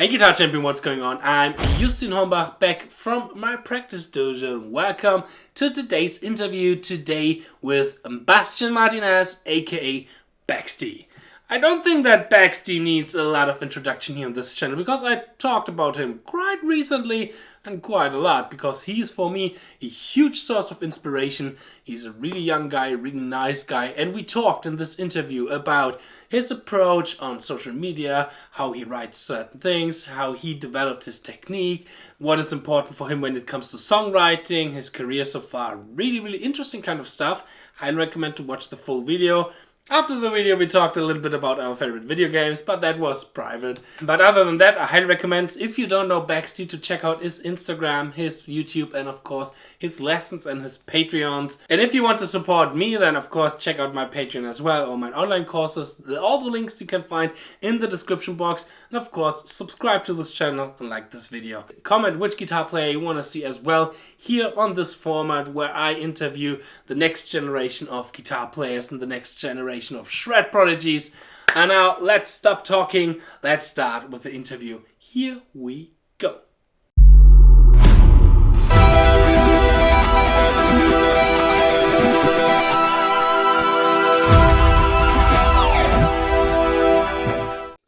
Hey Guitar Champion, what's going on? I'm 𝗚𝗏𝗦𝗡𝗏 back from my practice dojo. Welcome to today's interview today with Bastian Martinez, aka BAXTY. I don't think that BAXTY needs a lot of introduction here on this channel because I talked about him quite recently and quite a lot because he is for me a huge source of inspiration. He's a really young guy, a really nice guy, and we talked in this interview about his approach on social media, how he writes certain things, how he developed his technique, what is important for him when it comes to songwriting, his career so far. Really interesting kind of stuff. I recommend to watch the full video. After the video we talked a little bit about our favorite video games, but that was private. But other than that, I highly recommend, if you don't know BAXTY, to check out his Instagram, his YouTube, and of course his lessons and his Patreons. And if you want to support me, then of course check out my Patreon as well, or my online courses. All the links you can find in the description box. And of course subscribe to this channel and like this video. Comment which guitar player you want to see as well here on this format where I interview the next generation of guitar players and the next generation of shred prodigies. And now let's stop talking, let's start with the interview. Here we go.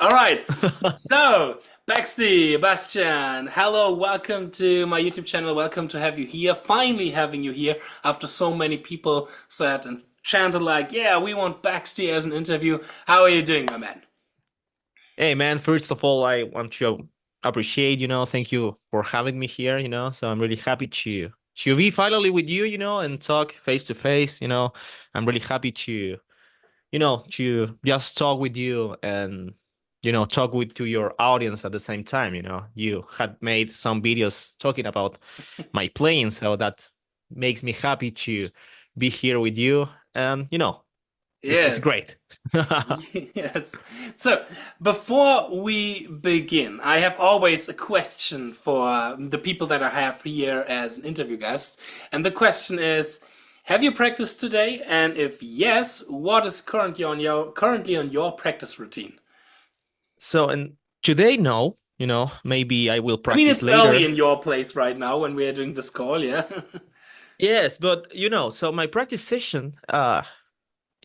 Alright, so BAXTY, Bastian, hello, welcome to my YouTube channel, welcome to have you here, finally having you here after so many people said and chanted like, yeah, we want BAXTY as an interview. How are you doing, my man? Hey, man, first of all, I want to appreciate, thank you for having me here, so I'm really happy to be finally with you, and talk face to face, I'm really happy to, to just talk with you and, talk to your audience at the same time, you had made some videos talking about my playing, so that makes me happy to be here with you. And it's great. Yes. So before we begin, I have always a question for the people that I have here as an interview guest, and the question is, have you practiced today? And if yes, what is currently on your practice routine? So, and today, no, maybe I will practice later. I mean, it's early in your place right now when we are doing this call, yeah. Yes, but so my practice session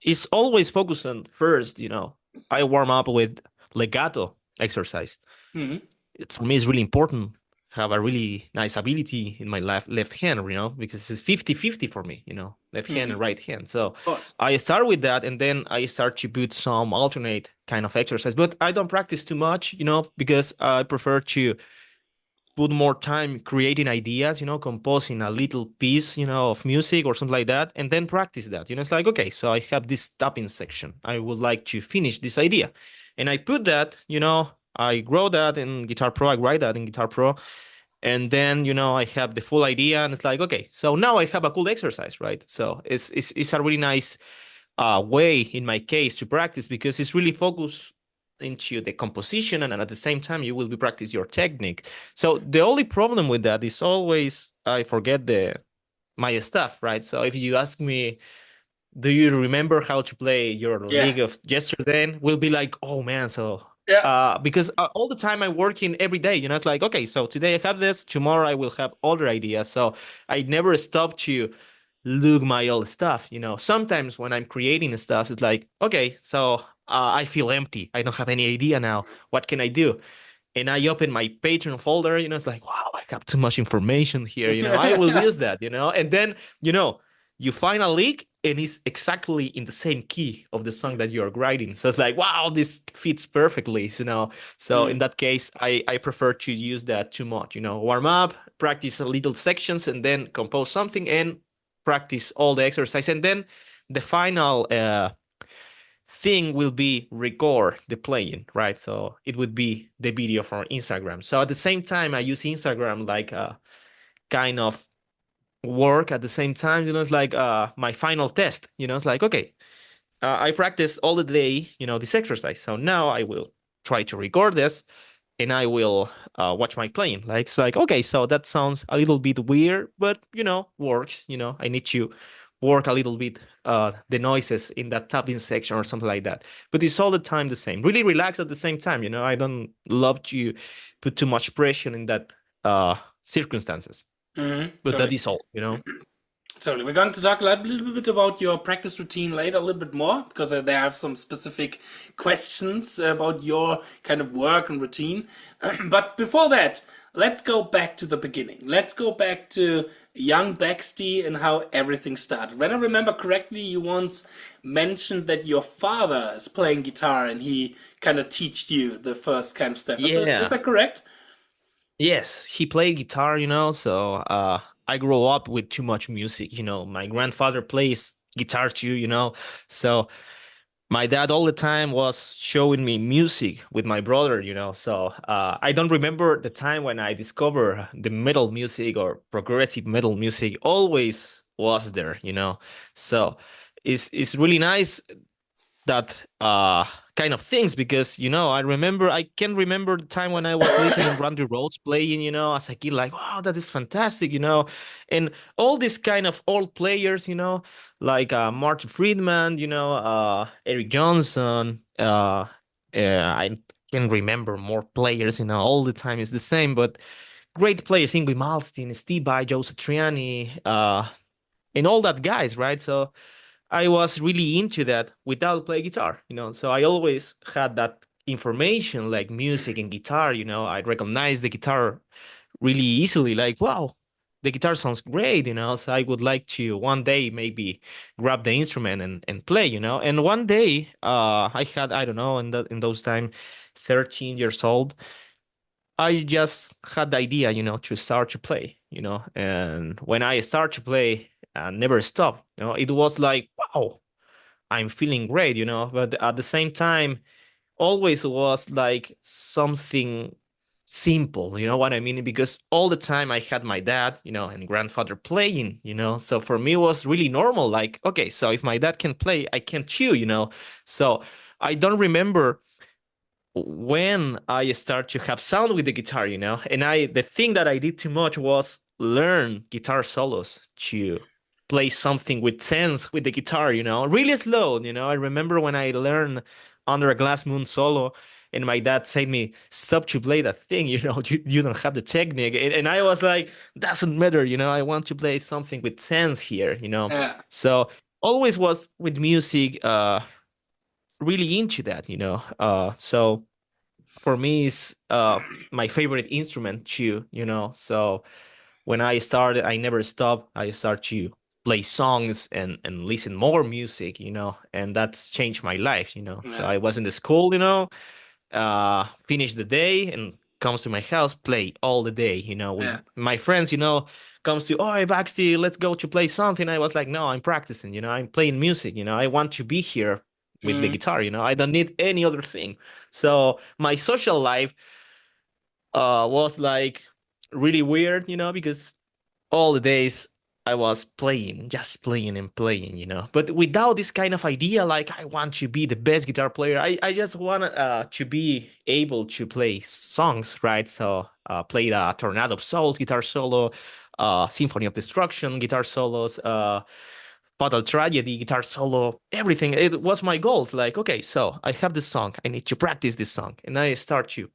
is always focused on first, I warm up with legato exercise. For me, it's really important to have a really nice ability in my left hand, because it's 50-50 for me, left hand and right hand. So I start with that, and then I start to put some alternate kind of exercise. But I don't practice too much, because I prefer to put more time creating ideas, composing a little piece, of music or something like that, and then practice that. It's like, okay, so I have this tapping section. I would like to finish this idea. And I put that, I grow that in Guitar Pro, I write that in Guitar Pro, and then, I have the full idea, and it's like, okay, so now I have a cool exercise, right? So it's a really nice way, in my case, to practice, because it's really focused into the composition, and at the same time you will be practice your technique. So the only problem with that is always I forget my stuff, right? So if you ask me, do you remember how to play your league of yesterday, we'll be like, oh man, so because all the time I'm working every day, it's like, okay, so today I have this, tomorrow I will have other ideas, so I never stop to look my old stuff. Sometimes when I'm creating stuff, it's like, okay, so I feel empty. I don't have any idea now. What can I do? And I open my Patreon folder, it's like, wow, I have too much information here. I will use that, and then, you find a lick and it's exactly in the same key of the song that you're writing. So it's like, wow, this fits perfectly, So in that case, I prefer to use that too much, warm up, practice a little sections, and then compose something and practice all the exercise. And then the final thing will be record the playing, right? So it would be the video for Instagram. So at the same time, I use Instagram like a kind of work at the same time, it's like my final test, it's like, okay, I practiced all the day, this exercise. So now I will try to record this and I will watch my playing. It's like, okay, so that sounds a little bit weird, but, works, I need to work a little bit the noises in that tapping section or something like that. But it's all the time the same. Really relaxed at the same time, you know. I don't love to put too much pressure in that circumstances. But Totally. that is all, you know. Totally. We're going to talk a little bit about your practice routine later, a little bit more, because there are some specific questions about your kind of work and routine. But before that, let's go back to the beginning. Let's go back to young BAXTY and how everything started. When I remember correctly, you once mentioned that your father is playing guitar and he kind of taught you the first kind of step. Yeah. Is that correct? Yes, he played guitar, you know, so I grew up with too much music, you know. My grandfather plays guitar too, you know. So my dad all the time was showing me music with my brother, you know. So I don't remember the time when I discovered the metal music or progressive metal music always was there, you know. So it's really nice that kind of things, because you know I can remember the time when I was listening Randy Rhoads playing, you know, as a kid, like, wow, that is fantastic, you know. And all these kind of old players, you know, like Martin Friedman, you know, Eric Johnson, I can remember more players, you know, all the time is the same, but great players, 𝙗𝗚𝙦𝗦𝗍𝙠, Steve Vai, 𝙬𝙗𝙗𝙗𝙗, and all that guys, right? So I was really into that without playing guitar, you know. So I always had that information like music and guitar, you know. I recognized the guitar really easily, like, wow, the guitar sounds great, you know. So I would like to one day maybe grab the instrument and play, you know. And one day, I had, I don't know, in those time, 13 years old, I just had the idea, you know, to start to play, you know. And when I start to play, never stop, you know, it was like, wow, I'm feeling great, you know. But at the same time, always was like something simple, you know what I mean? Because all the time I had my dad, you know, and grandfather playing, you know. So for me, it was really normal. Like, okay, so if my dad can play, I can too, you know. So I don't remember when I start to have sound with the guitar, you know. And the thing that I did too much was learn guitar solos to play something with sense with the guitar, you know, really slow, you know. I remember when I learned Under a Glass Moon solo, and my dad said me, stop to play that thing, you know, you don't have the technique. And I was like, doesn't matter, you know, I want to play something with sense here, you know. Yeah. So always was with music, really into that, you know. So for me, it's my favorite instrument too, you know. So when I started, I never stopped. I start to play songs and listen more music, you know, and that's changed my life, you know. So Yeah. I was in the school, you know, finish the day and comes to my house, play all the day, you know, with Yeah. my friends, you know, comes to, oh, hey, BAXTY, let's go to play something. I was like, no, I'm practicing, you know, I'm playing music, you know, I want to be here with the guitar, you know, I don't need any other thing. So my social life was like really weird, you know, because all the days I was playing, just playing and playing, you know, but without this kind of idea, like I want to be the best guitar player. I just want to be able to play songs, right? So played a Tornado of Souls guitar solo, Symphony of Destruction guitar solos, Fatal Tragedy guitar solo, everything. It was my goals. Like, okay, so I have this song, I need to practice this song, and I start to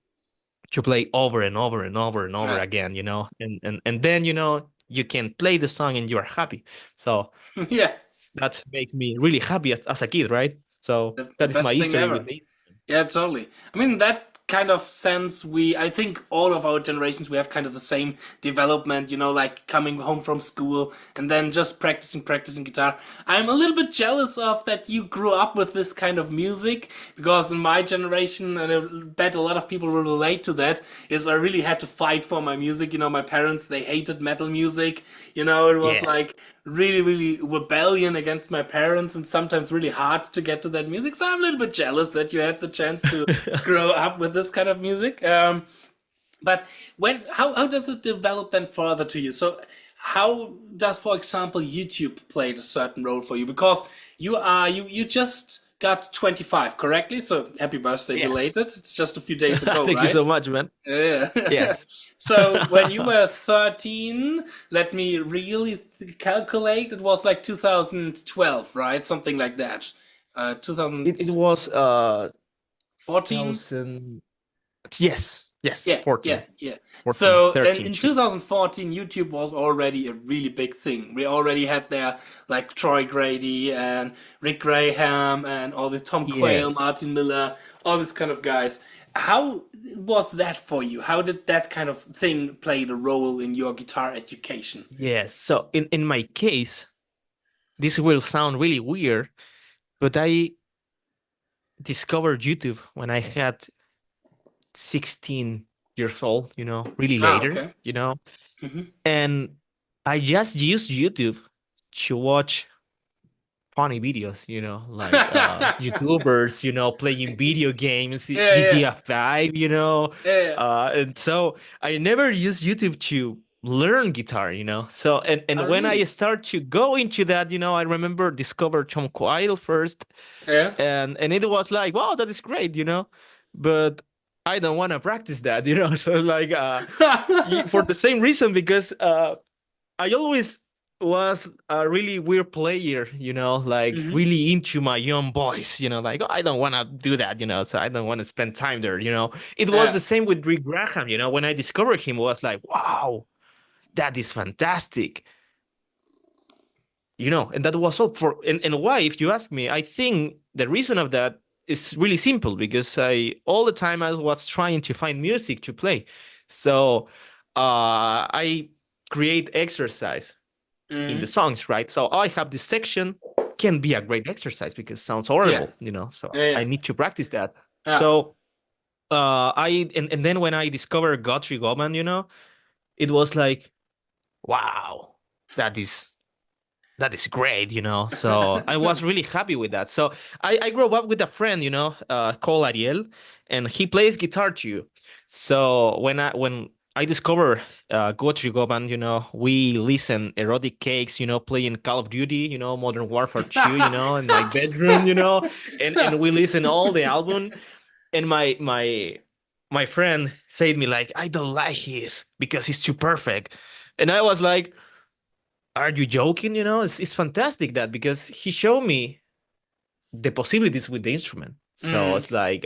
play over and over and over and over Yeah. again, you know, and then, you know, you can play the song and you are happy. So Yeah. that makes me really happy as a kid, right? So The that is my best thing history with ever. the Yeah, totally. I mean, that kind of sense, I think all of our generations, we have kind of the same development, you know, like coming home from school and then just practicing guitar. I'm a little bit jealous of that you grew up with this kind of music, because in my generation, and I bet a lot of people will relate to that, is I really had to fight for my music. You know, my parents, they hated metal music. You know, it was Yes. like really rebellion against my parents, and sometimes really hard to get to that music. So I'm a little bit jealous that you had the chance to grow up with this kind of music. But how does it develop then further to you? So how does, for example, YouTube played a certain role for you? Because you just got 25 correctly. So happy birthday Yes. belated. It's just a few days ago, Thank you right? so much, man. Yeah. Yes. So when you were 13, let me really calculate. It was like 2012, right? Something like that. It 2014. was 1000. Yes. Yes. Yeah, yeah, 14. yeah. 14, So 13 in too. 2014, YouTube was already a really big thing. We already had there like Troy Grady and Rick Graham and all this Tom Quayle, Yes. Martin Miller, all these kind of guys. How was that for you? How did that kind of thing play the role in your guitar education? Yes. So in my case, this will sound really weird, but I discovered YouTube when I had 16 years old, really Ah, later, okay. Hmm. and I just used YouTube to watch funny videos, like YouTubers, playing video games, Yeah, yeah, GTA 5, yeah. and so I never used YouTube to learn guitar, So and Oh, when I really? start to go into that, I remember discover Tom Quayle first, Yeah. and it was like, wow, that is great, but I don't want to practice that, So like for the same reason, because I always was a really weird player, like Hmm. really into my own voice, like, oh, I don't want to do that, so I don't want to spend time there, It was Yeah. the same with Rick Graham, when I discovered him, it was like, wow, that is fantastic, and that was all and why, if you ask me, I think the reason of that is really simple, because all the time I was trying to find music to play. So I create exercise in the Hmm. songs, right? So I have this section, can be a great exercise because it sounds Yeah. horrible, so Yeah. I Yeah. need to practice that. Yeah. So and then when I discovered 𝙤𝙤𝙢𝗓𝗏, it was like, wow, that is great, So I was really happy with that. So I grew up with a friend, called Ariel, and he plays guitar too. So when I discovered 𝙤𝙤𝙢𝗏, we listen erotic cakes, playing Call of Duty, Modern Warfare 2, in my bedroom, and we listen all the album. And my friend said me like, I don't like his because he's too perfect. And I was like, are you joking? It's fantastic that, because he showed me the possibilities with the instrument. So Mm. it's like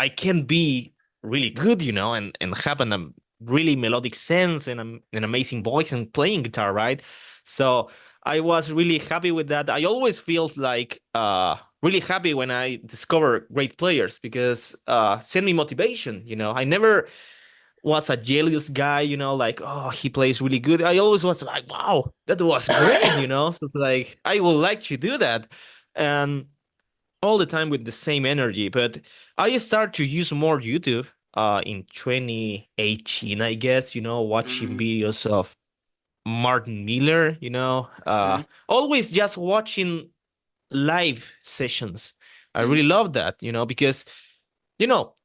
I can be really good, and have a really melodic sense and an amazing voice and playing guitar, right? So I was really happy with that. I always feel like really happy when I discover great players, because send me motivation. I never was a jealous guy, like, oh, he plays really good. I always was like, wow, that was great, So like, I would like to do that. And all the time with the same energy. But I start to use more YouTube in 2018, I guess, watching Mm. videos of Martin Miller, Mm. always just watching live sessions. I Mm. really love that, because, you know,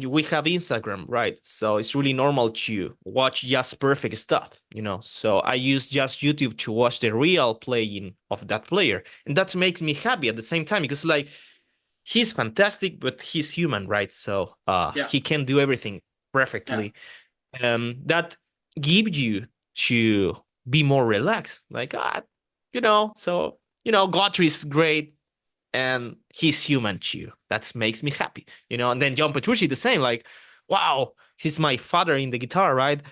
we have Instagram, right? So it's really normal to watch just perfect stuff, So I use just YouTube to watch the real playing of that player. And that makes me happy at the same time, because like, he's fantastic, but he's human, right? So Yeah. he can do everything Yeah. perfectly. That gives you to be more relaxed. Like, so Gáthry is great, and he's human too. That makes me happy, And then John Petrucci, the same. Like, wow, he's my father in the guitar, right?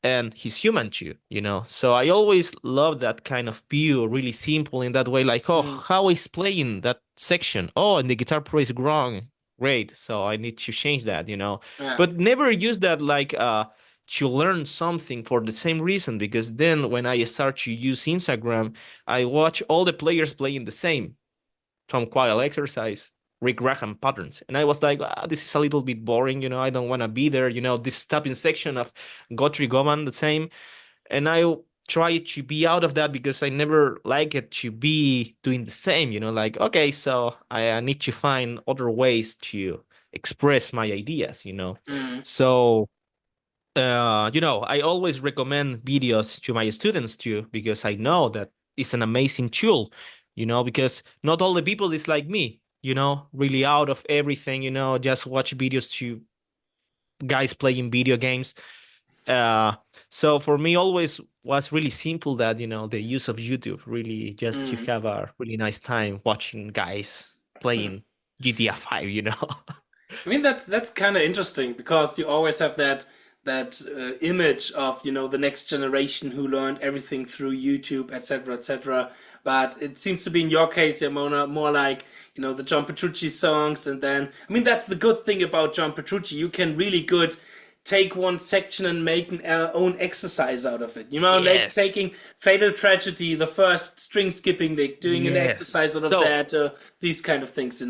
And he's human too, So I always love that kind of view, really simple in that way. Like, oh, Mm. how is playing that section? Oh, and the guitar pro is wrong. Great, so I need to change that, Yeah. But never use that like to learn something for the same reason, because then when I start to use Instagram, I watch all the players playing the same Tom Quayle exercise, Rick Graham patterns. And I was like, this is a little bit boring, I don't want to be there, this stopping section of 𝙤𝙤𝙢𝗏, the same. And I try to be out of that, because I never like it to be doing the same, like, okay, so I need to find other ways to express my ideas, Mm. So, I always recommend videos to my students too, because I know that it's an amazing tool, because not all the people is like me. really out of everything, just watch videos to guys playing video games. Uh, so for me, always was really simple that, the use of YouTube, really just to Mm. have a really nice time watching guys playing GTA 5, I mean, that's kind of interesting because you always have that image of the next generation who learned everything through YouTube, etc., etc. But it seems to be in your case, Yamona, more like the John Petrucci songs, and then I mean that's the good thing about John Petrucci. You can really good take one section and make an own exercise out of it. Like Yes. taking Fatal Tragedy, the first string skipping, like doing an Yes. exercise out of So, that, these kind of things.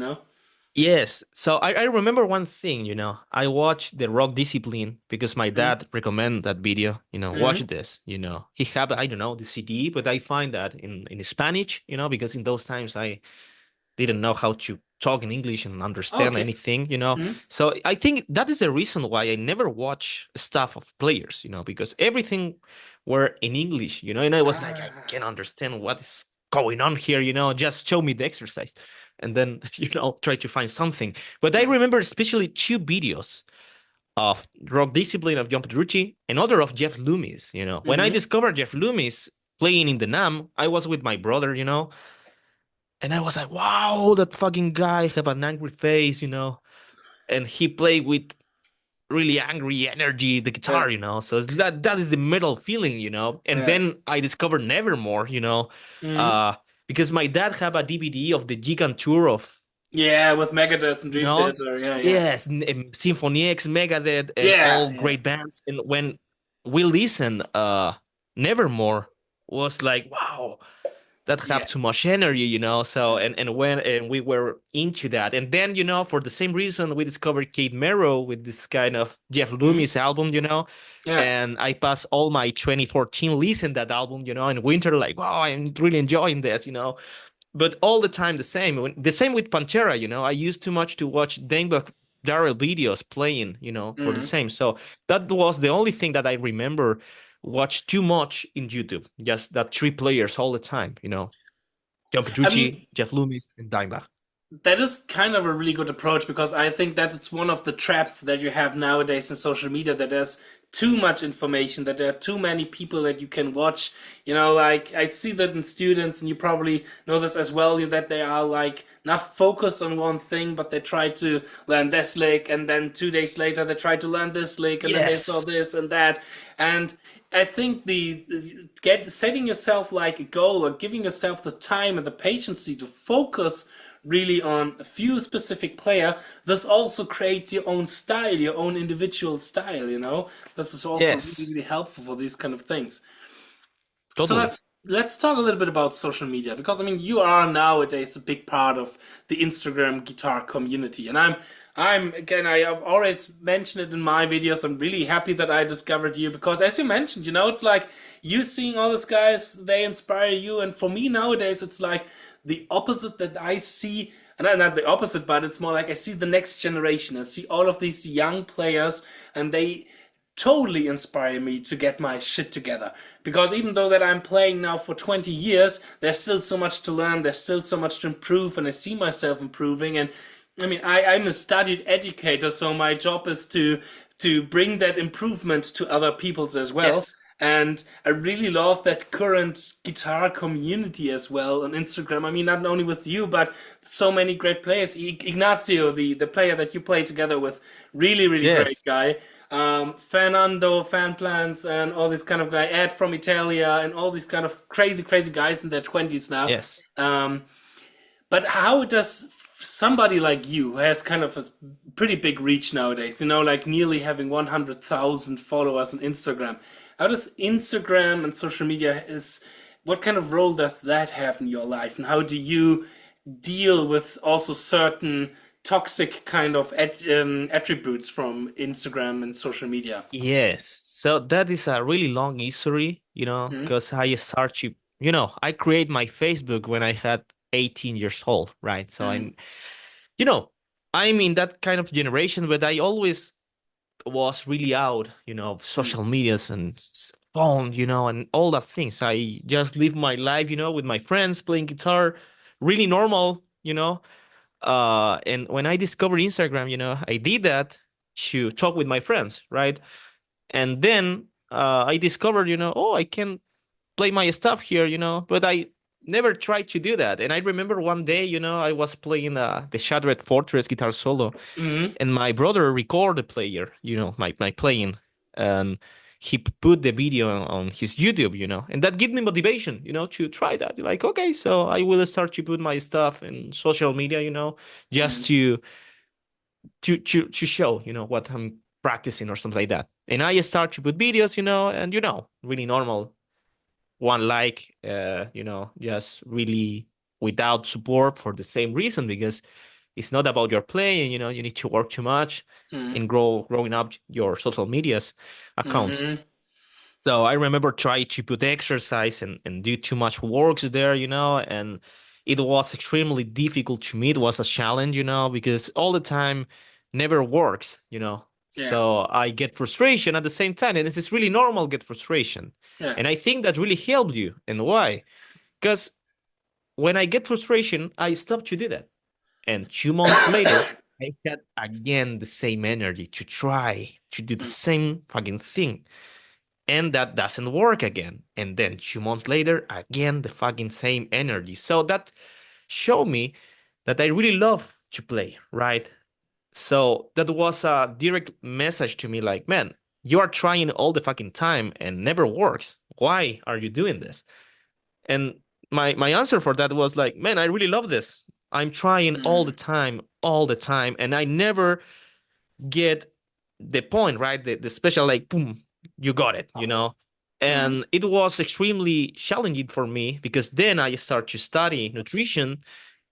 yes. So I remember one thing, I watched the Rock Discipline because my Mm-hmm. dad recommended that video, watch this, He had, I don't know, the CD, but I find that in Spanish, because in those times I didn't know how to talk in English and understand Okay. anything. Mm-hmm. So I think that is the reason why I never watch stuff of players, because everything were in English, and I was like, I Ah. can't understand what is going on here, just show me the exercise and then, try to find something. But I Mm-hmm. remember especially two videos of Rock Discipline of John Petrucci and other of Jeff Loomis, When I Mm-hmm. discovered Jeff Loomis playing in the NAM, I was with my brother, and I was like, wow, that fucking guy have an angry face, and he played with really angry energy, the Yeah. guitar, So that is the metal feeling, And Yeah. then I discovered Nevermore, Mm-hmm. uh, because my dad have a DVD of the Gigant tour of, Yeah, with Megadeth and you Dream know, Theater. Yeah, yeah. yes, Symphony X, Megadeth, and Yeah, all yeah. great bands. And when we listen, Nevermore was like, wow, that have Yeah. too much energy, So and we were into that, and then for the same reason we discovered Kate Merrow with this kind of Jeff Mm-hmm. Loomis album, Yeah. and I passed all my 2014 listen that album, in winter, like wow, I'm really enjoying this, But all the time the same, the same with Pantera, I used too much to watch Dangbuck Darrell videos playing, for the Mm-hmm. same. So that was the only thing that I remember watch too much in YouTube, just that three players all the time, John I Petrucci, mean, Jeff Loomis, and Dimebag. that is kind of a really good approach because I think that it's one of the traps that you have nowadays in social media that there's too much information, that there are too many people that you can watch. Like I see that in students, and you probably know this as well, that they are like not focused on one thing, but they try to learn this lick, and then 2 days later they try to learn this lick, and then they saw Yes. this and that. And I think the get setting yourself like a goal or giving yourself the time and the patience to focus really on a few specific player, this also creates your own style, your own individual style. This is also really, Yes. really helpful for these kind of things. So Totally. let's talk a little bit about social media because I mean you are nowadays a big part of the Instagram guitar community, and I'm again I have always mentioned it in my videos. I'm really happy that I discovered you because as you mentioned, it's like you seeing all these guys, they inspire you, and for me nowadays it's like the opposite that I see, and not the opposite, but it's more like I see the next generation. I see all of these young players, and they totally inspire me to get my shit together because even though that I'm playing now for 20 years, there's still so much to learn, there's still so much to improve, and I see myself improving. And I mean I'm a studied educator, so my job is to bring that improvement to other people's as well. Yes. And I really love that current guitar community as well on Instagram. I mean, not only with you, but so many great players. Ignacio, the player that you play together with, really, really great Yes. guy. Fernando, Fan Plans, and all this kind of guy. Ed from Italia, and all these kind of crazy, crazy guys in their 20s now. Yes. Um, but how does somebody like you, who has kind of a pretty big reach nowadays, like nearly having 100,000 followers on Instagram, how does Instagram and social media what kind of role does that have in your life? And how do you deal with also certain toxic kind of attributes from Instagram and social media? Yes. So that is a really long history, Hmm. because I start to, I create my Facebook when I had 18 years old, right? So Hmm. you know, I'm in that kind of generation, but I always was really out, social medias and phone, and all that things. I just live my life, with my friends playing guitar, really normal, And when I discovered Instagram, I did that to talk with my friends, right? And then I discovered, oh, I can play my stuff here, but I never tried to do that. And I remember one day, I was playing the Shattered Fortress guitar solo, Mm-hmm. and my brother recorded the player, my playing, and he put the video on his YouTube, and that gave me motivation, to try that. Like, okay, so I will start to put my stuff in social media, just to show, what I'm practicing or something like that. And I start to put videos, and really normal, one like, just really without support for the same reason, because it's not about your playing, you need to work too much Mm-hmm. in growing up your social medias accounts. Mm-hmm. So I remember trying to put exercise and do too much works there, and it was extremely difficult to me. It was a challenge, because all the time never works, Yeah. So I get frustration at the same time, and this is really normal, get frustration. Yeah. And I think that really helped you. And why? Because when I get frustration, I stop to do that. And 2 months later, I had again the same energy to try to do the same fucking thing. And that doesn't work again. And then 2 months later, again, the fucking same energy. So that showed me that I really love to play, right? So that was a direct message to me like, man, you are trying all the fucking time and never works. Why are you doing this? And my answer for that was like, man, I really love this. I'm trying all the time, and I never get the point, right? The special, like, boom, you got it, Mm-hmm. And it was extremely challenging for me, because then I start to study nutrition,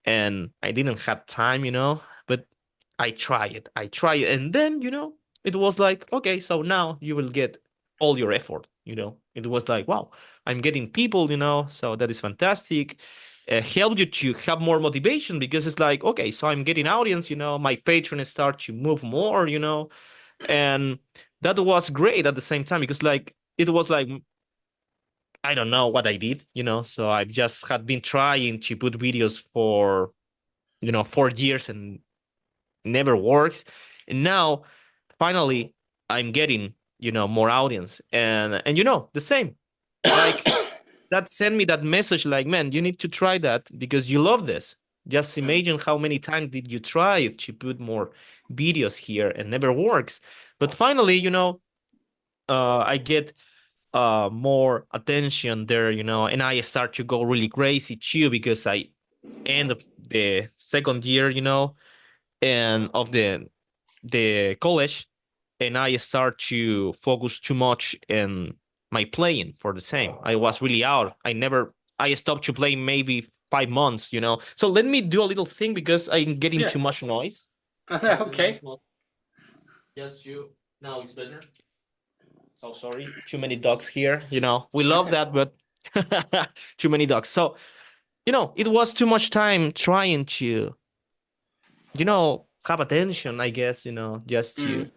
and I didn't have time, but I try it, and then, it was like, okay, so now you will get all your effort, it was like, wow, I'm getting people, so that is fantastic. Help you to have more motivation, because it's like, okay, so I'm getting audience, my patrons start to move more, and that was great at the same time, because like it was like, I don't know what I did, so I've just had been trying to put videos for 4 years and never works. And now finally I'm getting, more audience, and the same, like, that sent me that message like, man, you need to try that because you love this. Just imagine how many times did you try to put more videos here and never works. But finally, I get more attention there, and I start to go really crazy too, because I end of the second year, and of the college, and I start to focus too much in my playing for the same. I was really out. I stopped to play maybe 5 months, So let me do a little thing, because I'm getting Yeah. too much noise. Just a Okay. minute. Just you. Now it's better. So sorry. Too many dogs here. We love that, but too many dogs. So, it was too much time trying to, have attention, I guess, just to,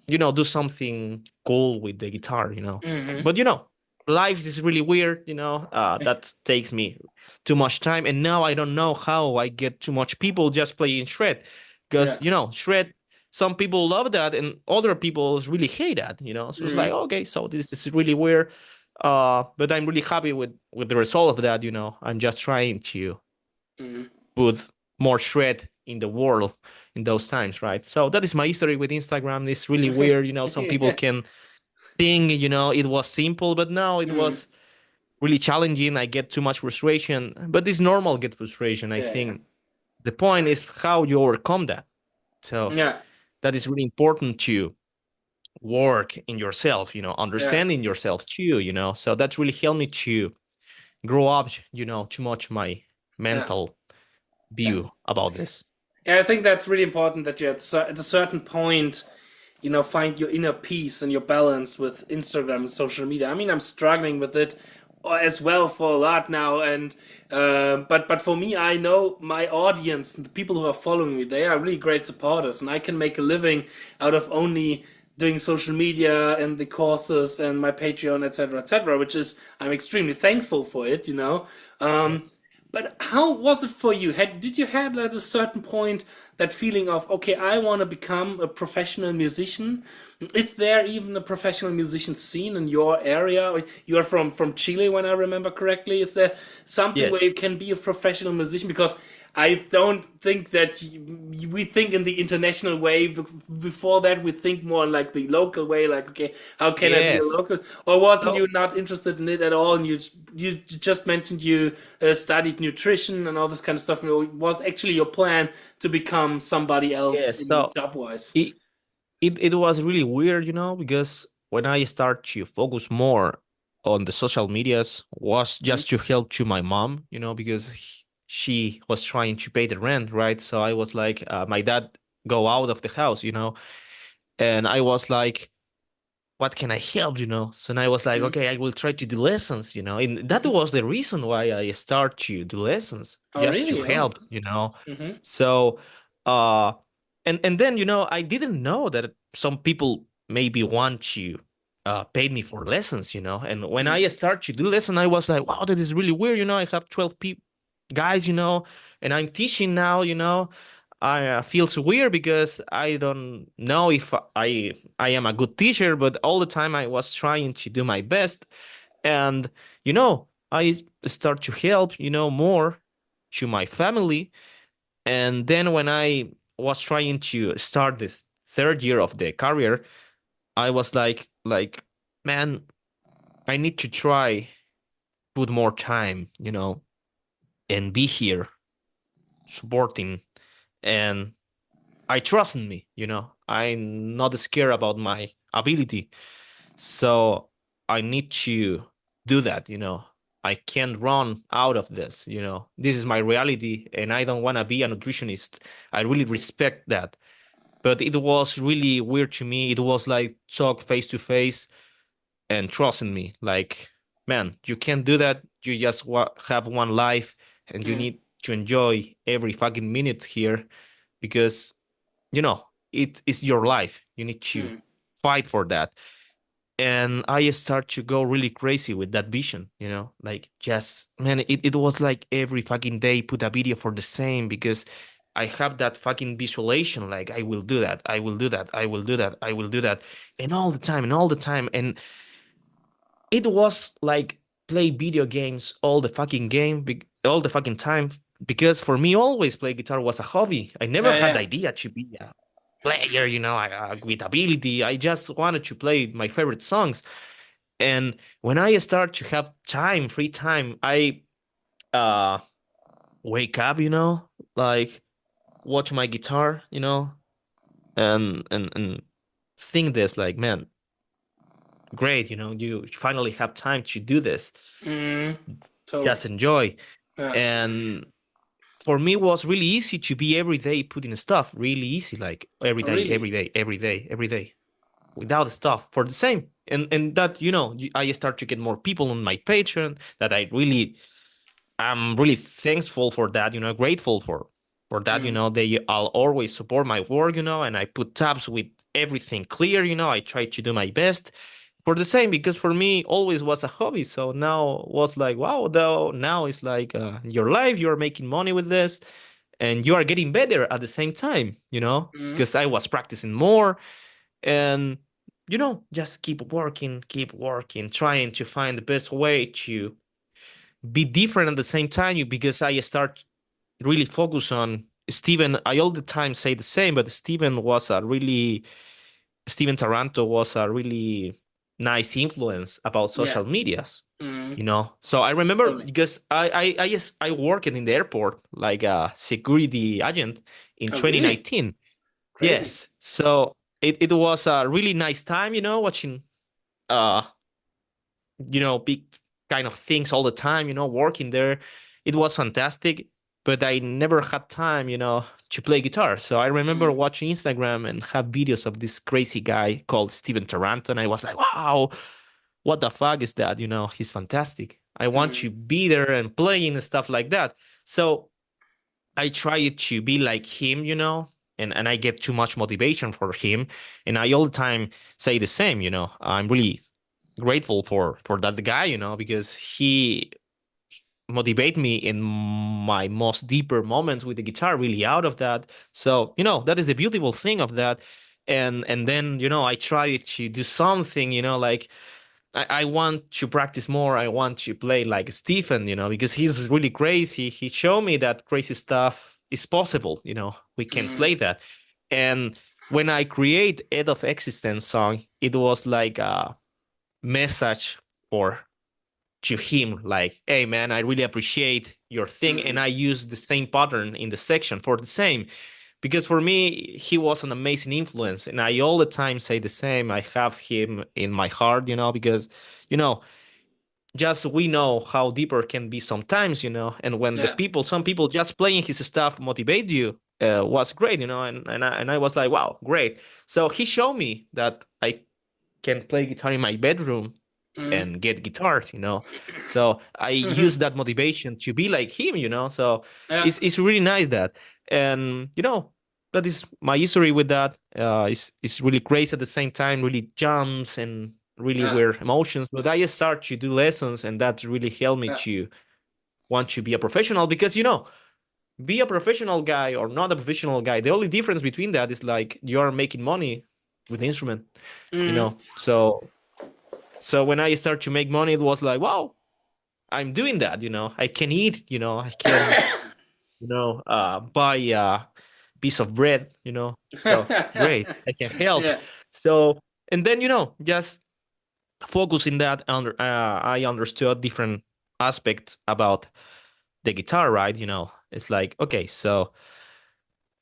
Mm. do something cool with the guitar, Mm-hmm. But, life is really weird, that takes me too much time. And now I don't know how I get too much people just playing shred. Because, Yeah. shred, some people love that and other people really hate that, So it's like, Mm-hmm. okay, so this is really weird. But I'm really happy with the result of that, I'm just trying to Mm-hmm. put more shred in the world in those times, right? So that is my history with Instagram. It's really weird, some people Yeah. can think, it was simple, but now it Mm. was really challenging. I get too much frustration, but it's normal get frustration. I Yeah. think the point is how you overcome that. So Yeah. that is really important to work in yourself, Yeah. understanding yourself too, So that's really helped me to grow up, too much my Yeah. mental view about this. Yeah, I think that's really important that you at a certain point, find your inner peace and your balance with Instagram and social media. I mean, I'm struggling with it as well for a lot now, and but for me, I know my audience, the people who are following me, they are really great supporters, and I can make a living out of only doing social media and the courses and my Patreon, etc., etc., which is I'm extremely thankful for it. Yes. But how was it for you? Did you have at a certain point that feeling of, okay, I want to become a professional musician? Is there even a professional musician scene in your area? You are from Chile, when I remember correctly. Is there something where you Yes. can be a professional musician? Because I don't think that we think in the international way. Before that, we think more like the local way. Like, okay, how can I be a Yes. local? Or wasn't So you not interested in it at all? And you just mentioned you studied nutrition and all this kind of stuff. And it was actually your plan to become somebody else yes. in So job wise? it it was really weird, because when I start to focus more on the social medias was Mm, just to help to my mom, because she was trying to pay the rent, right? So I was like, my dad go out of the house, and I was like, what can I help, So now I was like, mm, okay, I will try to do lessons, and that mhm. was the reason why I start to do lessons, Oh, just to really? Oh, help. hmm, So, uh, and then, I didn't know that some people maybe want to pay me for lessons, and when mm, I start to do lesson, I was like, wow, that is really weird, I have 12 people guys, and I'm teaching now, I feels weird because I don't know if I am a good teacher, but all the time I was trying to do my best, and I start to help, more to my family, and then when I was trying to start this third year of the career, I was like, man, I need to try put more time, and be here supporting, and I trust in me, I'm not scared about my ability. So I need to do that, I can't run out of this, This is my reality and I don't want to be a nutritionist. I really respect that. But it was really weird to me. It was like talk face to face and trust in me. Like, man, you can't do that. You just have one life and you mm, need to enjoy every fucking minute here because it is your life. You need to mm, fight for that. And I start to go really crazy with that vision, like just man, it was like every fucking day put a video for the same because I have that fucking visualization, like I will do that, I will do that, I will do that, I will do that, and all the time and all the time. And it was like play video games all the fucking all the fucking time because for me always play guitar was a hobby. I never yeah, had the yeah. idea to be a player, with ability. I just wanted to play my favorite songs. And when I start to have time, free time, I uh wake up, like watch my guitar, and think this like, man, great, you finally have time to do this. Mm, totally. Just enjoy. Yeah. And for me, it was really easy to be every day putting stuff, really easy, like every Oh, day, really? every day, every day, every day, without stuff for the same. And that, I start to get more people on my Patreon that I'm really thankful for that, grateful for that, Mm, they all always support my work, and I put tabs with everything clear, I try to do my best for the same because for me always was a hobby. So now was like, wow, though now it's like your life, you're making money with this and you are getting better at the same time, mm, because I was practicing more and just keep working, trying to find the best way to be different at the same time because I start really focus on Steven. I all the time say the same, but Steven Taranto was a really nice influence about yeah. social medias, Mm, So I remember totally. because I worked in the airport like a security agent in Oh, really? 2019. Crazy. Yes. So it was a really nice time, watching uh big kind of things all the time, working there. It was fantastic, but I never had time, to play guitar. So I remember Mm, watching Instagram and have videos of this crazy guy called Steven Taranto, and I was like, wow, what the fuck is that? He's fantastic. I want mm, to be there and playing and stuff like that. So I try to be like him, and I get too much motivation for him. And I all the time say the same, I'm really grateful for that guy, because he motivate me in my most deeper moments with the guitar, really out of that. So, that is the beautiful thing of that. And then, I try to do something, like I want to practice more. I want to play like Stephen, because he's really crazy. He showed me that crazy stuff is possible, we can play that. And when I create End of Existence song, it was like a message for to him, like, hey man, I really appreciate your thing. And I use the same pattern in the section for the same, because for me he was an amazing influence, and I all the time say the same. I have him in my heart, because you know just we know how deeper can be sometimes, and when Yeah. some people just playing his stuff motivate you, was great, and I was like, wow, great. So he showed me that I can play guitar in my bedroom Mm. and get guitars, so I use that motivation to be like him, so Yeah. it's really nice that. And that is my history with that. It's really crazy at the same time, really jumps and really Yeah. weird emotions. But I start to do lessons, and that really helped me Yeah. to want to be a professional, because be a professional guy or not a professional guy, the only difference between that is like you're making money with the instrument, Mm. so when I start to make money, it was like, wow, I'm doing that, I can eat, I can, buy a piece of bread, so great, I can help. Yeah. So, and then, just focusing that under, I understood different aspects about the guitar, right? It's like, okay, so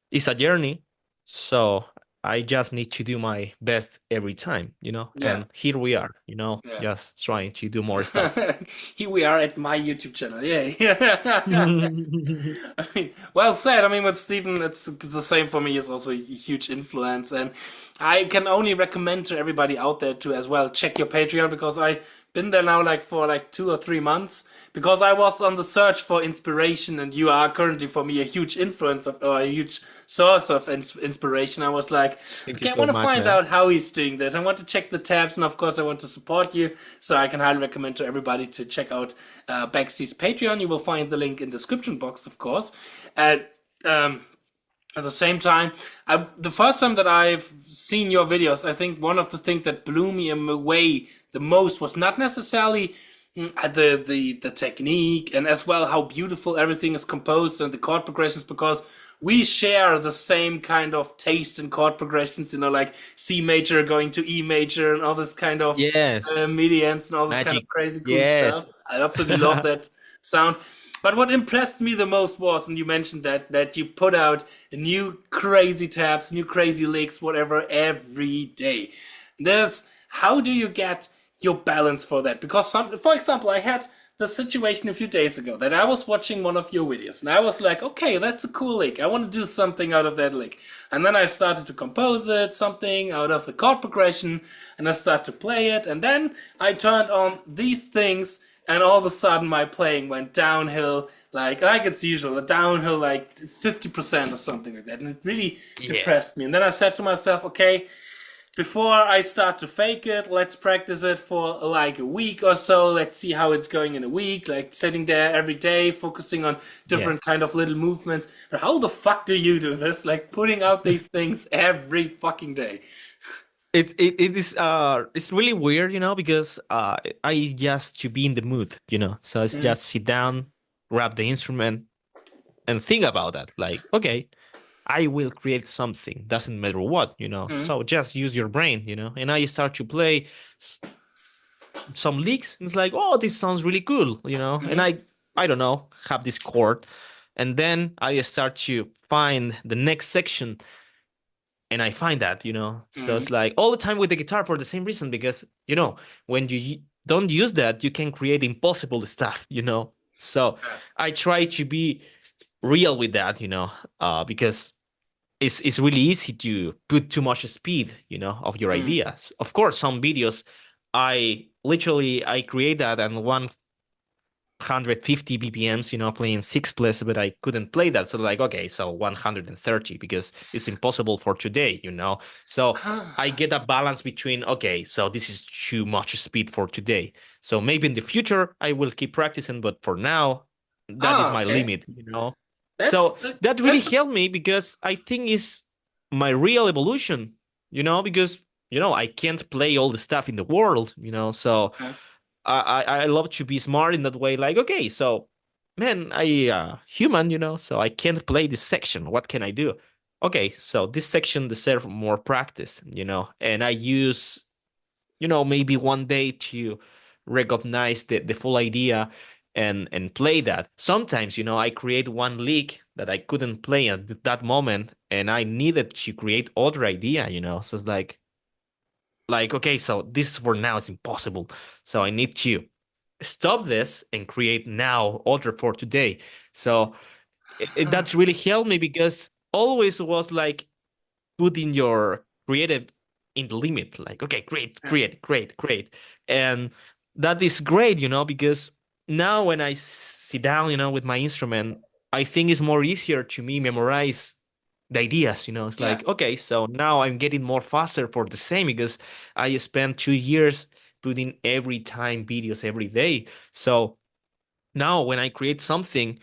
it's a journey. So I just need to do my best every time, Yeah. and here we are, Yeah. just trying to do more stuff. Here we are at my YouTube channel. Yeah. I mean, well said. I mean, with Stephen, it's the same for me. He's also a huge influence, and I can only recommend to everybody out there to as well check your Patreon, because I been there now like for like 2 or 3 months, because I was on the search for inspiration, and you are currently for me a huge influence of, or a huge source of inspiration. I was like, Thank you okay, I so want to much, find man. out how he's doing that. I want to check the tabs, and of course I want to support you. So I can highly recommend to everybody to check out Baxty's Patreon. You will find the link in the description box, of course. And at the same time, the first time that I've seen your videos, I think one of the things that blew me away the most was not necessarily the technique, and as well how beautiful everything is composed and the chord progressions, because we share the same kind of taste in chord progressions, like C major going to E major and all this kind of Yes, medians and all this kind magic. of crazy cool stuff. Yes. I absolutely love that sound. But what impressed me the most was, and you mentioned that you put out new crazy tabs, new crazy licks, whatever, every day. There's How do you get your balance for that? Because for example, I had the situation a few days ago that I was watching one of your videos, and I was like, okay, that's a cool lick. I want to do something out of that lick. And then I started to compose something out of the chord progression, and I started to play it, and then I turned on these things, and all of a sudden my playing went downhill, like it's usual, downhill like 50% or something like that, and it really Yeah. depressed me. And then I said to myself, okay, before I start to fake it, let's practice it for like a week or so. Let's see how it's going in a week, like sitting there every day, focusing on Yeah. different kind of little movements. But how the fuck do you do this? Like putting out these things every fucking day. It's really weird, because I just to be in the mood, So it's Mm, just sit down, grab the instrument, and think about that. Like, okay, I will create something, doesn't matter what, mm, So just use your brain, And I start to play s- some licks, and it's like, oh, this sounds really cool, And mm, I don't know, have this chord, and then I start to find the next section, and I find that, So mm. it's like all the time with the guitar for the same reason, because, when you don't use that, you can create impossible stuff, So Yeah. I try to be real with that, because it's really easy to put too much speed, of your Mm, ideas. Of course, some videos I create that and 150 BPMs, playing sixth but I couldn't play that. So like, okay, so 130 because it's impossible for today, So I get a balance between, okay, so this is too much speed for today. So maybe in the future I will keep practicing, but for now that is Ah, my okay. limit, you know. So That's that really that's helped me because I think it's my real evolution, you know, because I can't play all the stuff in the world, you know. So I love to be smart in that way. Like, okay, so man, I human, you know, so I can't play this section. What can I do? Okay, so this section deserves more practice, you know, and I use, maybe one day to recognize the full idea and play that. Sometimes, I create one leak that I couldn't play at that moment, and I needed to create other idea, you know. So it's like okay, so this for now is impossible. So I need to stop this and create now order for today. So that's really helped me because always was like putting your creative in the limit. Like, okay, great, great, great, great. And that is great, because now when I sit down, with my instrument, I think it's more easier to me memorize the ideas, it's yeah. like, okay, so now I'm getting more faster for the same because I spent 2 years putting every time videos every day. So now when I create something,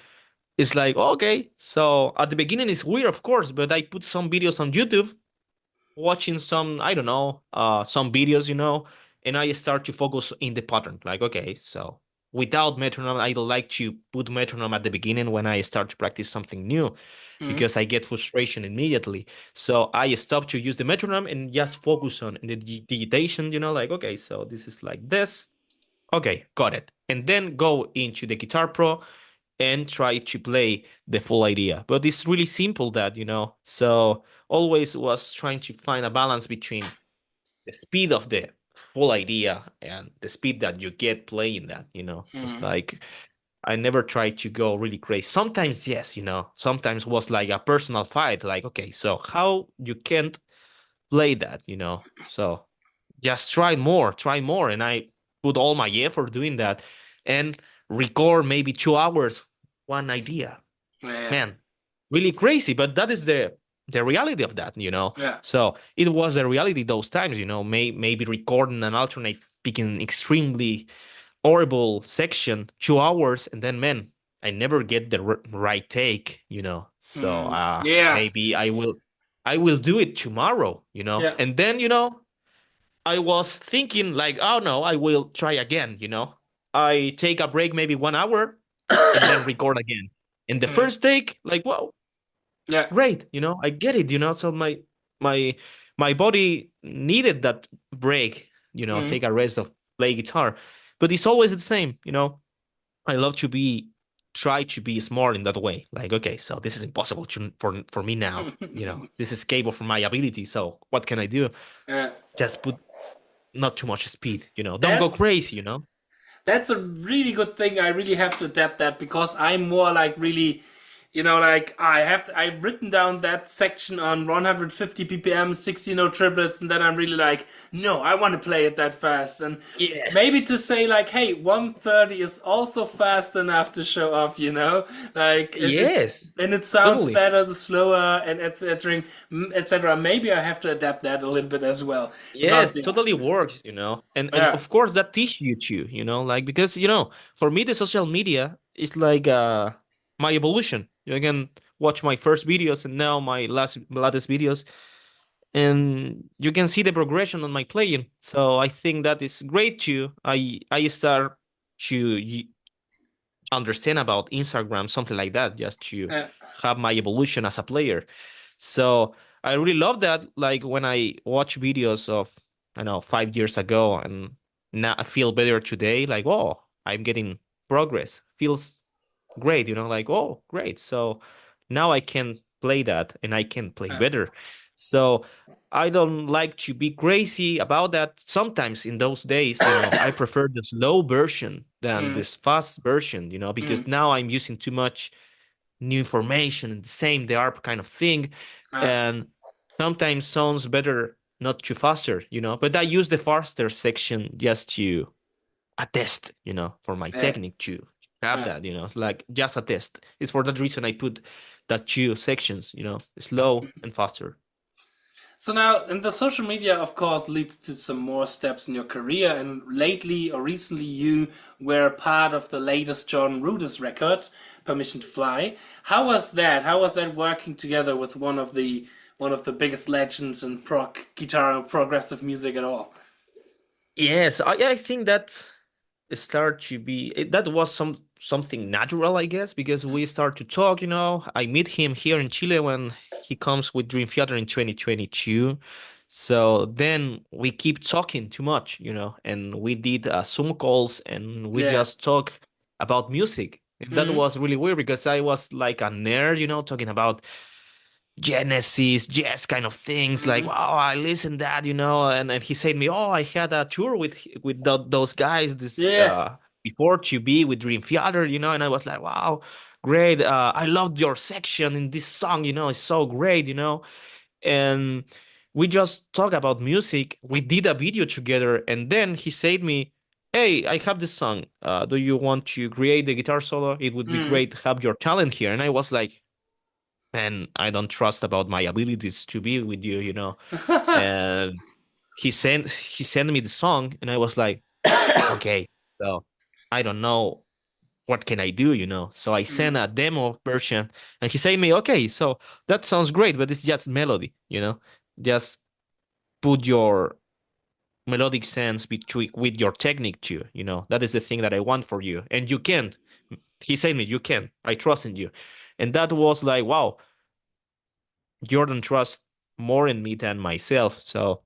it's like, okay, so at the beginning it's weird, of course, but I put some videos on YouTube, watching some, I don't know, some videos, and I start to focus in the pattern. Like, okay, so without metronome, I don't like to put metronome at the beginning when I start to practice something new Mhm. because I get frustration immediately. So I stop to use the metronome and just focus on the digitation, like, okay, so this is like this. Okay, got it. And then go into the Guitar Pro and try to play the full idea. But it's really simple that, so always was trying to find a balance between the speed of the full idea and the speed that you get playing that, So it's Mhm. like I never tried to go really crazy. Sometimes, yes, sometimes was like a personal fight, like, okay, so how you can't play that, So just try more. And I put all my effort doing that and record maybe 2 hours, one idea. Yeah. Man, really crazy. But that is the reality of that. Yeah. So it was the reality those times, maybe recording an alternate picking extremely horrible section, 2 hours, and then man, I never get the right take. So Mm. Yeah. maybe I will do it tomorrow. Yeah. And then I was thinking like, oh no, I will try again. I take a break, maybe 1 hour, and then record again. And the Mm. first take, like, wow, Yeah. great, I get it. So my my body needed that break, Mm. take a rest of play guitar. But it's always the same. I love to try to be smart in that way. Like, okay, so this is impossible for me now. This is capable for my ability. So what can I do? Yeah. Just put not too much speed, don't go That's crazy. that's a really good thing. I really have to adapt that because I'm more like really, like I've written down that section on 150 ppm, 16 no triplets, and then I'm really like, no, I want to play it that fast. And Yes. maybe to say like, hey, 130 is also fast enough to show off. Like it's Yes. and it sounds Totally. better the slower and etc. etc. Maybe I have to adapt that a little bit as well because Yes, totally works. And yeah, of course that teach you too, like because for me the social media is like my evolution. You can watch my first videos and now my latest videos and you can see the progression on my playing. So I think that is great too. I start to understand about Instagram, something like that, just to yeah, have my evolution as a player. So I really love that. Like when I watch videos of, I know, 5 years ago and now I feel better today, like, oh, I'm getting progress. Feels great, like, oh, great. So now I can play that and I can play yeah, better. So I don't like to be crazy about that. Sometimes in those days, I prefer the slow version than mm, this fast version, mm, because now I'm using too much new information and the same the ARP kind of thing. yeah, And sometimes sounds better not too faster, but I use the faster section just to a test, for my yeah, technique to have yeah. that, it's like just a test. It's for that reason I put that two sections, slow and faster. So now, and the social media, of course, leads to some more steps in your career. And lately or recently, you were part of the latest John Rudess record, "Permission to Fly." How was that? How was that working together with one of the biggest legends in prog guitar and progressive music at all? Yes, I think that start to be that was something natural, I guess, because we start to talk. I meet him here in Chile when he comes with Dream Theater in 2022. So then we keep talking too much, and we did Zoom calls and we Yeah. just talk about music. And that Hmm. was really weird because I was like a nerd, talking about Genesis, jazz kind of things. Like, Hmm. wow, I listened that, and he said me, oh, I had a tour with those guys this Yeah. before to be with Dream Theater, and I was like, wow, great. I loved your section in this song, it's so great, and we just talk about music. We did a video together, and then he said me, hey, I have this song. Do you want to create the guitar solo? It would be Hmm. great to have your talent here. And I was like, and I don't trust about my abilities to be with you, And he sent me the song, and I was like, okay, so I don't know what can I do, So I sent a demo version, and he said me, okay, so that sounds great, but it's just melody, Just put your melodic sense between with your technique too, That is the thing that I want for you, and you can. He said me, you can. I trust in you, and that was like, wow. Jordan trusts more in me than myself. So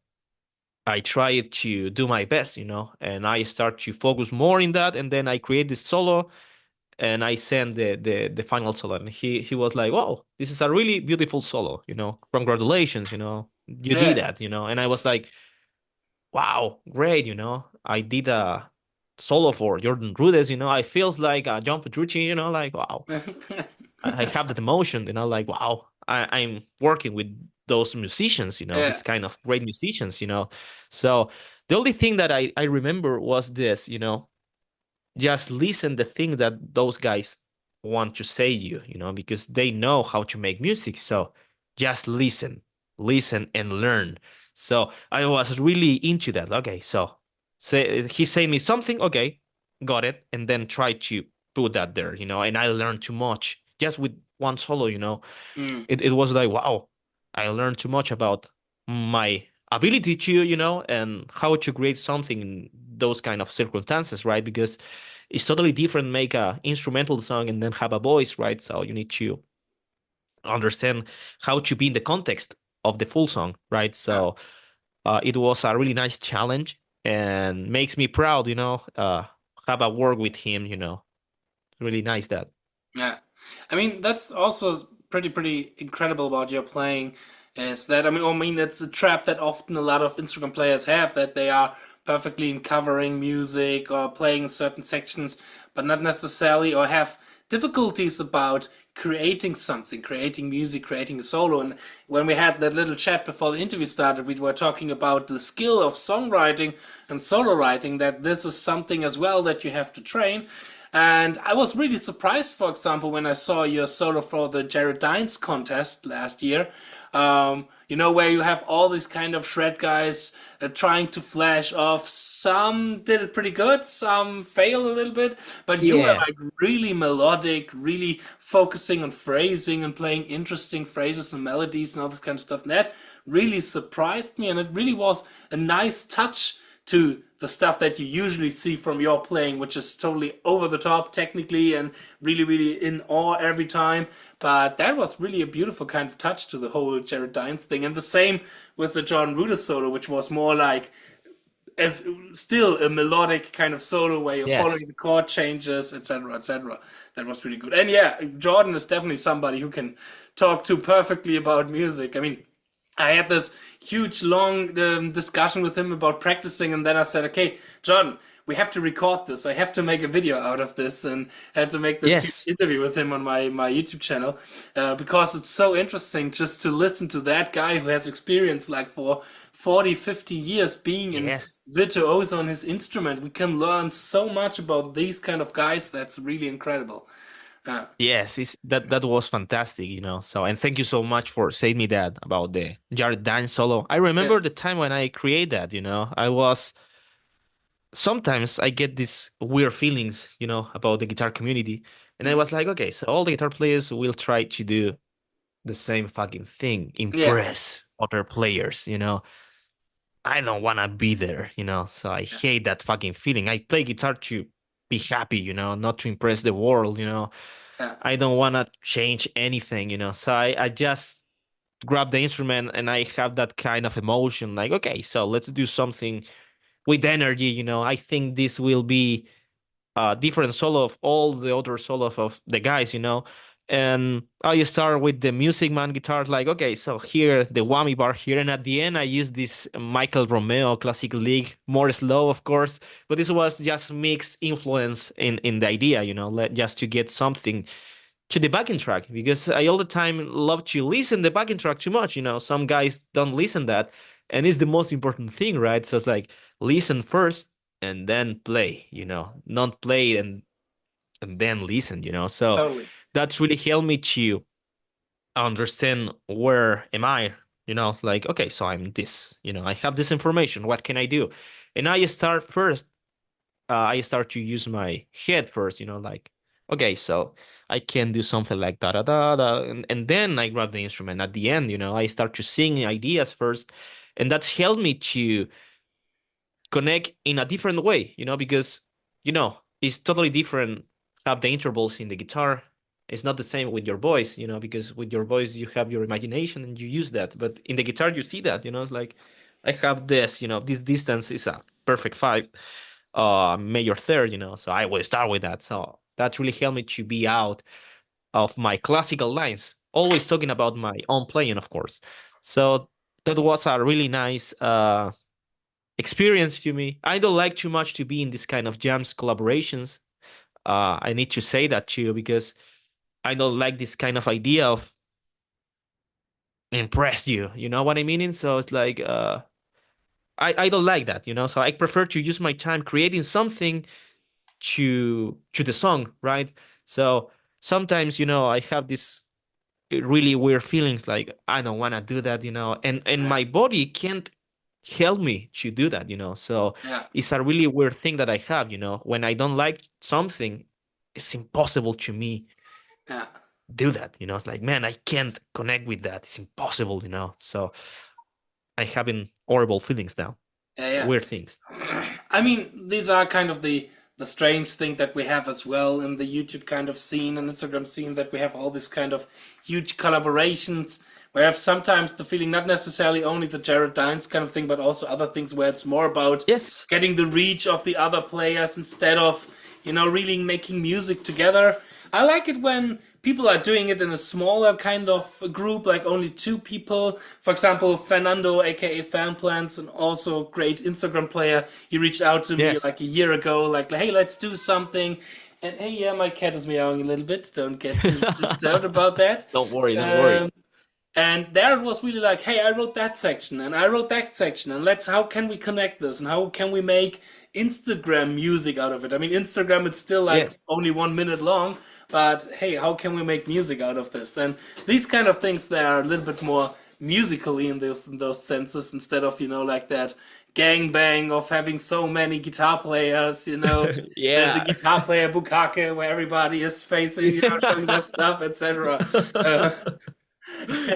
I try to do my best, and I start to focus more in that. And then I create this solo and I send the final solo. And he was like, wow, this is a really beautiful solo, Congratulations, you did Yeah. that, And I was like, wow, great, I did a solo for Jordan Rudess, I feels like John Petrucci, like, wow. I have that emotion, like, wow, I'm working with those musicians, Yeah. this kind of great musicians. So the only thing that I remember was this, just listen the thing that those guys want to say because they know how to make music. So just listen and learn. So I was really into that. Okay, so say he say me something, okay, got it, and then try to put that there, and I learned too much just with one solo, Mm. it was like, wow, I learned too much about my ability to, and how to create something in those kind of circumstances, right? Because it's totally different make a instrumental song and then have a voice, right? So you need to understand how to be in the context of the full song, right? Yeah. So it was a really nice challenge and makes me proud, have a work with him, really nice that. Yeah. I mean, that's also pretty incredible about your playing is that I mean it's a trap that often a lot of instrument players have that they are perfectly in covering music or playing certain sections, but not necessarily or have difficulties about creating something, creating music, creating a solo. And when we had that little chat before the interview started, we were talking about the skill of songwriting and solo writing, that this is something as well that you have to train. And I was really surprised, for example, when I saw your solo for the 𝙤𝙤𝙢𝙚 contest last year. Where you have all these kind of shred guys trying to flash off. Some did it pretty good, some failed a little bit, but you were Yeah. like really melodic, really focusing on phrasing and playing interesting phrases and melodies and all this kind of stuff. And that really surprised me, and it really was a nice touch to the stuff that you usually see from your playing, which is totally over the top technically and really in awe every time. But that was really a beautiful kind of touch to the whole 𝙤𝙤𝙢𝙚 thing. And the same with the John Rudess solo, which was more like as still a melodic kind of solo where you're following Yes. the chord changes, etc., etc. That was really good. And yeah, Jordan is definitely somebody who can talk to perfectly about music. I mean, I had this huge long discussion with him about practicing, and then I said, "Okay, John, we have to record this. I have to make a video out of this," and had to make this huge Yes. interview with him on my YouTube channel because it's so interesting just to listen to that guy who has experience like for 40, 50 years being in Yes. virtuoso on his instrument. We can learn so much about these kind of guys. That's really incredible. Yeah. Yes, that was fantastic, So, and thank you so much for saying me that about the 𝙤𝙤𝙙𝗟𝗏 solo. I Yeah. remember the time when I create that, I was sometimes I get these weird feelings, about the guitar community, and I Mm. was like, okay, so all the guitar players will try to do the same fucking thing, Yeah. impress other players, I don't want to be there, So I hate that fucking feeling. I play guitar to be happy, not to impress the world, Yeah. I don't want to change anything, So I just grab the instrument and I have that kind of emotion like, okay, so let's do something with energy, I think this will be a different solo of all the other solos of the guys, And I start with the Music Man guitar, like, okay, so here, the whammy bar here. And at the end, I use this Michael Romeo classic league, more slow, of course. But this was just mixed influence in the idea, just to get something to the backing track, because I all the time love to listen the backing track too much. Some guys don't listen that, and it's the most important thing, right? So it's like listen first and then play, not play and then listen, So Totally. that's really helped me to understand where am I, It's like, okay, so I'm this, I have this information. What can I do? And I start to use my head first, like, okay, so I can do something like da da da da, and then I grab the instrument. At the end, I start to sing ideas first, and that's helped me to connect in a different way, because it's totally different. Have the intervals in the guitar. It's not the same with your voice, because with your voice you have your imagination and you use that. But in the guitar you see that, it's like I have this, this distance is a perfect five, major third, so I will start with that. So that really helped me to be out of my classical lines, always talking about my own playing, of course. So that was a really nice experience to me. I don't like too much to be in this kind of jams collaborations. I need to say that to you because I don't like this kind of idea of impress you. You know what I mean? So it's like I don't like that. So I prefer to use my time creating something to the song, right? So sometimes I have this really weird feelings like I don't want to do that, and Yeah. my body can't help me to do that, so Yeah. it's a really weird thing that I have, when I don't like something, it's impossible to me Yeah. do that, it's like, man, I can't connect with that, it's impossible, so I having horrible feelings now, Yeah. weird things. I mean, these are kind of the strange thing that we have as well in the YouTube kind of scene and Instagram scene, that we have all these kind of huge collaborations. We have sometimes the feeling not necessarily only the Jared Dines kind of thing, but also other things where it's more about Yes. getting the reach of the other players instead of, really making music together. I like it when people are doing it in a smaller kind of group, like only two people. For example, Fernando, aka Fanplans, and also great Instagram player, he reached out to me Yes. like a year ago, like, hey, let's do something. And hey, yeah, my cat is meowing a little bit. Don't get disturbed about that. Don't worry, don't worry. Um, and there it was really like, hey, I wrote that section and I wrote that section, and how can we connect this and how can we make Instagram music out of it? I mean, Instagram, it's still like Yes. only 1 minute long, but hey, how can we make music out of this? And these kind of things, they are a little bit more musically in those senses, instead of, like that gangbang of having so many guitar players, the Yeah. guitar player bukake where everybody is facing, showing their stuff, etc.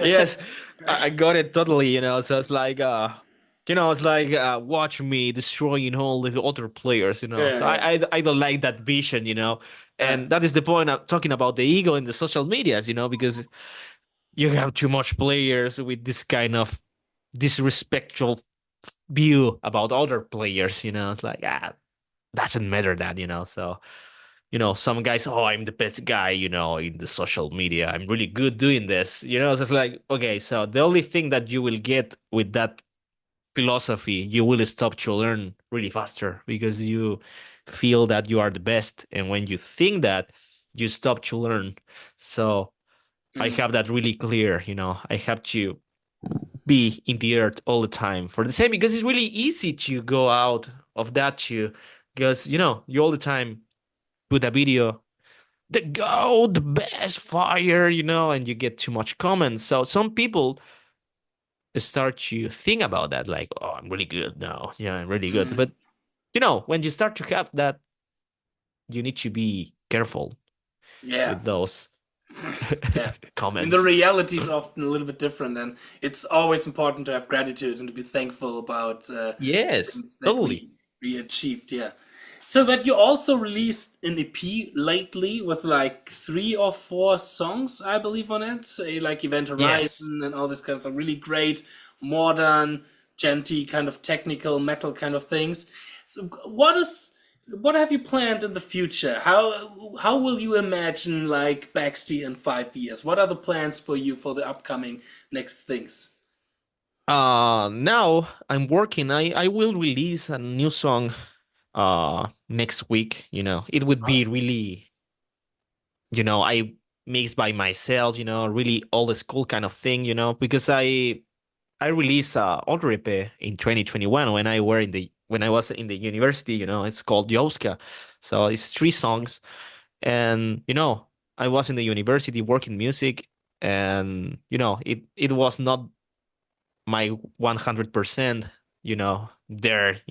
Yes, I got it totally, So it's like it's like watch me destroying all the other players, So Yeah, I don't like that vision, yeah, And that is the point of talking about the ego in the social medias, because you have too much players with this kind of disrespectful view about other players, It's like doesn't matter that, So some guys, oh, I'm the best guy, in the social media. I'm really good doing this, So it's like, okay, so the only thing that you will get with that philosophy, you will stop to learn really faster because you feel that you are the best. And when you think that, you stop to learn. So I mm, have that really clear, I have to be in the earth all the time for the same because it's really easy to go out of that too because, you all the time put a video the goat, the best fire, and you get too much comments. So some people start to think about that, like, oh, I'm really good now. Yeah, I'm really good. Mm. But when you start to have that, you need to be careful Yeah. with those Yeah. I mean, the comments. reality is often a little bit different, and it's always important to have gratitude and to be thankful about Yes, things that totally. we achieved. Yeah. So, but you also released an EP lately with like 3 or 4 songs, I believe, on it. Like Event Yes. Horizon and all this kind of stuff. Really great, modern, genty, kind of technical metal kind of things. So, what have you planned in the future? How will you imagine like BAXTY in 5 years? What are the plans for you for the upcoming next things? Now I'm working. I will release a new song next week. It would be Awesome. really, I mix by myself, really old school kind of thing, because I released other EP in 2021 when I was in the university, it's called 𝙬𝙗𝙦𝙦. So it's 3 songs. And I was in the university working music, and it was not my 100%, there,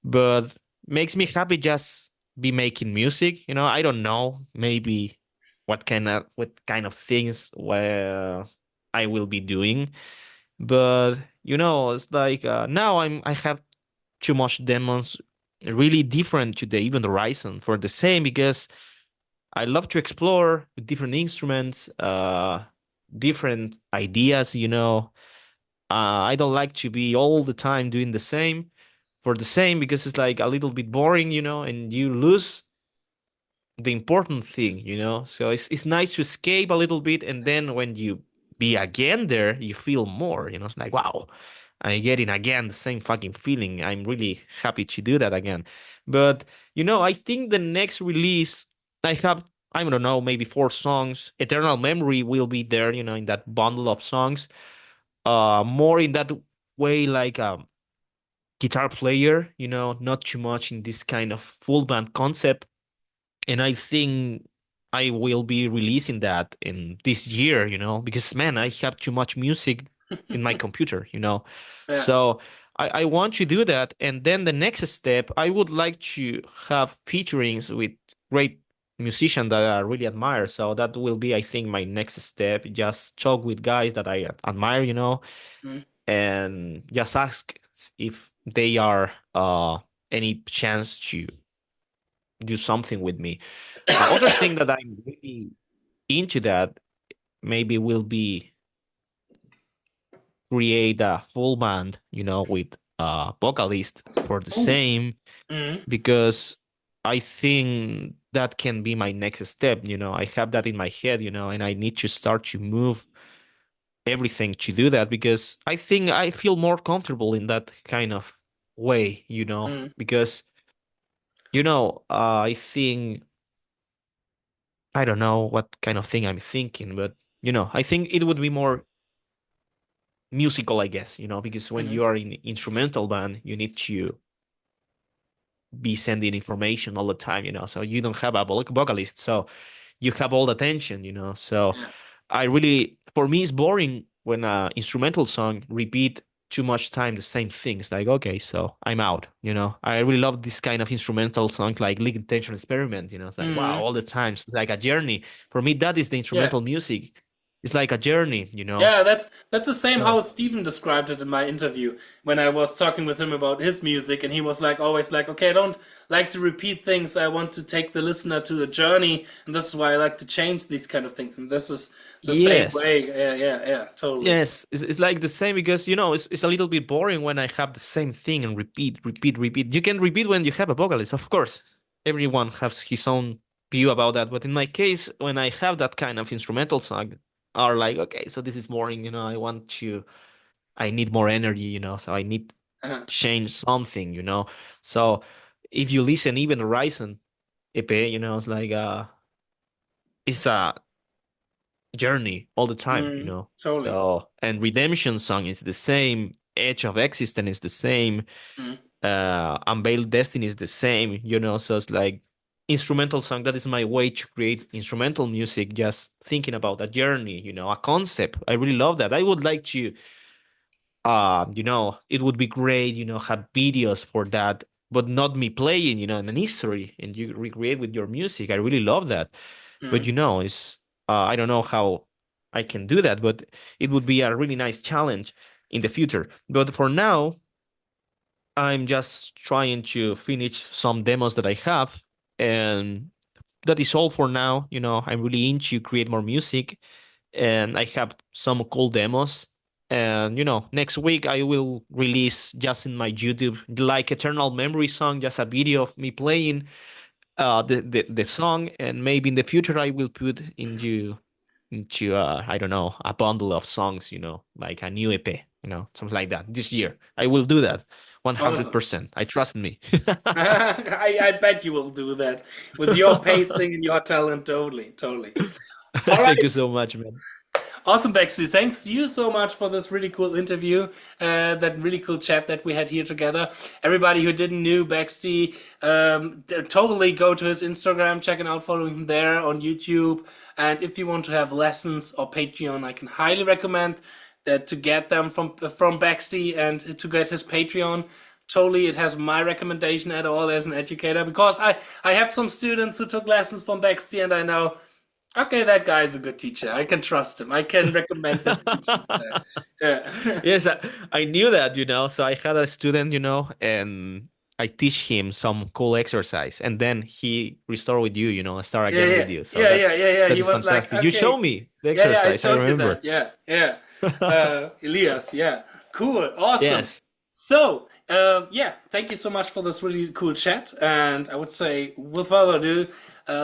but makes me happy just be making music. I don't know, maybe what kind of things where I will be doing, but it's like now I have too much demos really different to the even horizon for the same, because I love to explore with different instruments, different ideas. I don't like to be all the time doing the same for the same, because it's like a little bit boring, and you lose the important thing, So it's nice to escape a little bit, and then when you be again there, you feel more, It's like, wow, I'm getting again the same fucking feeling. I'm really happy to do that again. But I think the next release I have, I don't know, maybe 4 songs. Eternal Memory will be there, in that bundle of songs. More in that way, like guitar player, not too much in this kind of full band concept. And I think I will be releasing that in this year, because man, I have too much music in my computer, Yeah. So I want to do that. And then the next step, I would like to have featurings with great musicians that I really admire. So that will be, I think, my next step. Just talk with guys that I admire, Mm. and just ask if they are any chance to do something with me. Other thing that I'm really into that maybe will be create a full band, with a vocalist for the Ooh. same, Mm. because I think that can be my next step. I have that in my head, and I need to start to move everything to do that, because I think I feel more comfortable in that kind of way, Mm. because I think I don't know what kind of thing I'm thinking, but I think it would be more musical, I guess, because when Mm. you are in instrumental band, you need to be sending information all the time, so you don't have a vocalist, so you have all the attention, so Yeah. for me, it's boring when a instrumental song repeat too much time the same things. Like, okay, so I'm out, I really love this kind of instrumental songs like League Intention Experiment, it's like, wow, Mm. all the time it's like a journey. For me, that is the Yeah. instrumental music. It's like a journey. Yeah, that's the same So how Steven described it in my interview when I was talking with him about his music, and he was like always like, okay, I don't like to repeat things. I want to take the listener to a journey, and this is why I like to change these kind of things. And this is the same yes. way. Yeah, yeah, yeah, totally. Yes, it's like the same, because it's a little bit boring when I have the same thing and repeat, repeat, repeat. You can repeat when you have a vocalist, of course. Everyone has his own view about that, but in my case, when I have that kind of instrumental song, are like, okay, so this is boring. I need more energy. So I need Uh, change something. So if you listen, even Horizon EP, it's like it's a journey all the time, totally. So, and Redemption Song is the same, Edge of Existence is the same, Mm. Unveiled Destiny is the same, so it's like instrumental song. That is my way to create instrumental music, just thinking about a journey, a concept. I really love that. I would like to, it would be great, have videos for that, but not me playing, an history and you recreate with your music. I really love that. But, it's, I don't know how I can do that, but it would be a really nice challenge in the future. But for now, I'm just trying to finish some demos that I have, and that is all for now. I'm really into create more music, and I have some cool demos. And next week I will release just in my YouTube like Eternal Memory song, just a video of me playing the song, and maybe in the future I will put into I don't know, a bundle of songs, like a new EP, something like that. This year I will do that Awesome. 100%. I trust me. I bet you will do that with your pacing and your talent. Totally, totally. All Thank right. you so much, man. Awesome, Bexley. Thanks you so much for this really cool interview, that really cool chat that we had here together. Everybody who didn't know Bexley, totally go to his Instagram, check it out, follow him there on YouTube. And if you want to have lessons or Patreon, I can highly recommend that to get them from Bexley and to get his Patreon. Totally, it has my recommendation at all as an educator, because I have some students who took lessons from Bexley, and I know, okay, that guy is a good teacher. I can trust him. I can recommend his teachings there. Yeah. Yes, I knew that, So I had a student, and I teach him some cool exercise, and then he restart with you, start Yeah, again yeah, with you. So yeah, yeah, yeah, yeah. that He is was like, fantastic. You okay, show me the yeah, yeah, I exercise. I showed you remember. that. Yeah, yeah. Elias, yeah, cool, awesome. Yes. So, yeah, thank you so much for this really cool chat. And I would say, with further ado,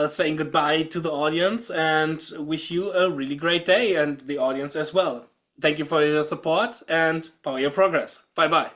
saying goodbye to the audience and wish you a really great day, and the audience as well. Thank you for your support and for your progress. Bye bye.